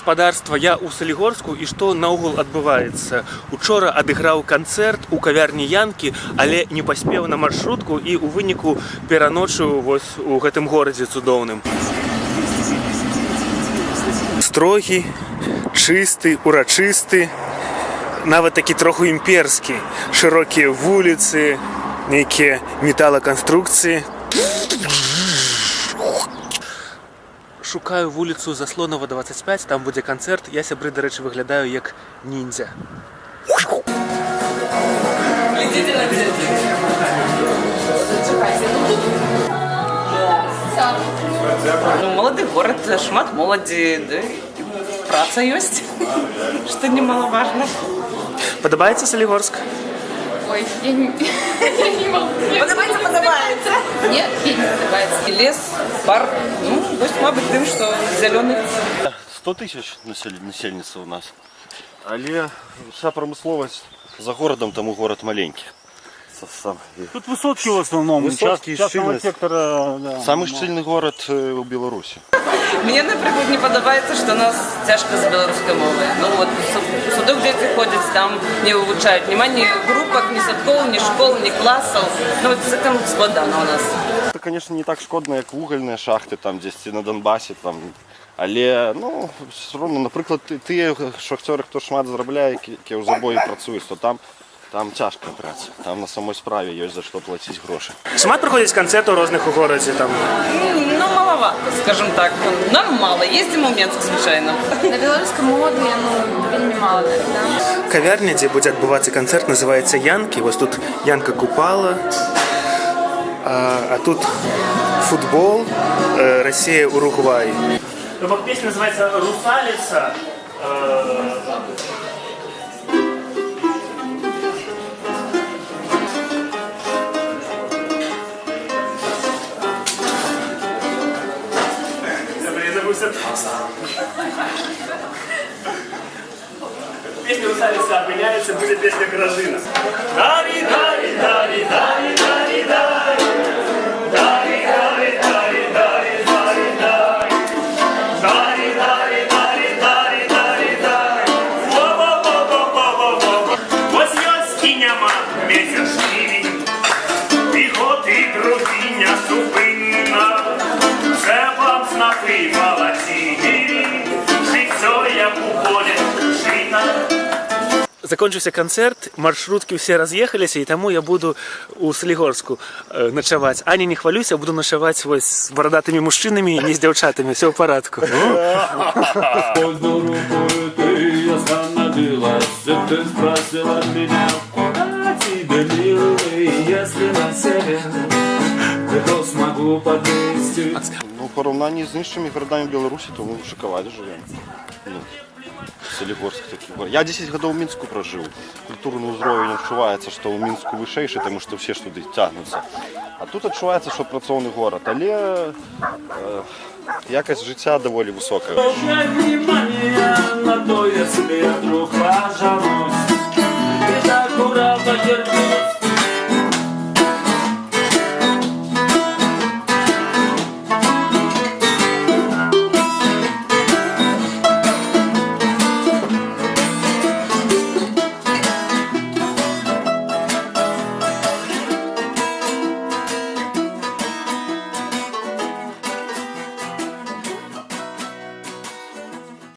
гаспадарства, я ў Салігорску, і што наогул адбываецца. Учора адыграў канцэрт у кавярні Янкі, але не паспеў на маршрутку і ў выніку пераночыў вось у гэтым горадзе цудоўным. Строгі, чысты, урачысты, нават такі троху імперскі. Шырокія вуліцы, нейкія металаканструкцыі. Шукаю вуліцу Заслонова 25, там будзе канцэрт. Я, сябры, дарэчы, выглядаю як ніндзя. Молоды горад, шмат моладзі, да, праца ёсць, што немалаважна. Падабаецца Салігорск? Ой, я не могу. Падабаецца. Нет, не подобается. І лес, парк, ну, вось, мабыць, тым, што зялёны. 100 тысяч насельніцтва у нас. Але вся промысловасць за горадам, таму горад маленькі. Тут высотки в основном. Высотки и частного щыльность. сектора. Да, Самый шчыльны горад у Беларусі. Мне, напрыклад, не падабаецца, што нас цяжка з беларускай мовай. Ну вот, у садок дзеці ходзяць, там не вывучаюць. Нема ні групак, ні садкоў, ні школ, ні класаў. Ну вот з гэтым складана у нас. Це, конечно, не так шкодна, як вугальныя шахты, там дзесьці на Донбасе, там. Але, ну, все равно, напрыклад, тыя шахцёры, хто шмат зарабляе, які ў забоі працуюць, то там цяжка праца. Там на самой справе ёсць за што плаціць грошы. Шмат праходзіць канцэртаў розных у горадзе там. Ну, маловато, скажем так. Нам мало. Ездим у Менск, звычайно. На белорусском мове, ну, вельмі мало, да. Кавярня, дзе будзе адбывацца канцэрт, называецца Янкі. Вось тут Янка Купала, а тут футбол, Россия, Уругвай. Песня называется «Русалица». Песня «Русалица» определяется, будет песня «Гражина». Дари, дари, дари, дари, дари, дари. Дари, дари, дари, дари, дари, дари. Дари, дари, дари, дари, дари, дари. Во-во-во-во-во-во-во. Ось яскиняма месячні, піхоти дружиня супинна. Це вам знаки молоді, життя як у полі шина. Закончился концерт, маршрутки все разъехались, и тому я буду у Солигорску ночевать. Аня, не хвалюйся, буду ночевать с бородатыми мужчинами, не с девчатами, все в порядку. Поднял рукою ты остановилась, ты спросила меня, куда тебе, милый, если на север, то смогу подвести. Ну, в порівнянні з іншими городами Білорусі, то ми в шоколаді живемо. Ну, Солігорск такий город. Я 10 років у Мінську прожив. Культурний узровень відчувається, що у Мінську вищий, тому що всі ж туди тягнуться. А тут відчувається, що працьовний город, але якість життя доволі висока. Обращай внимание на то, если я вдруг пожалуюсь.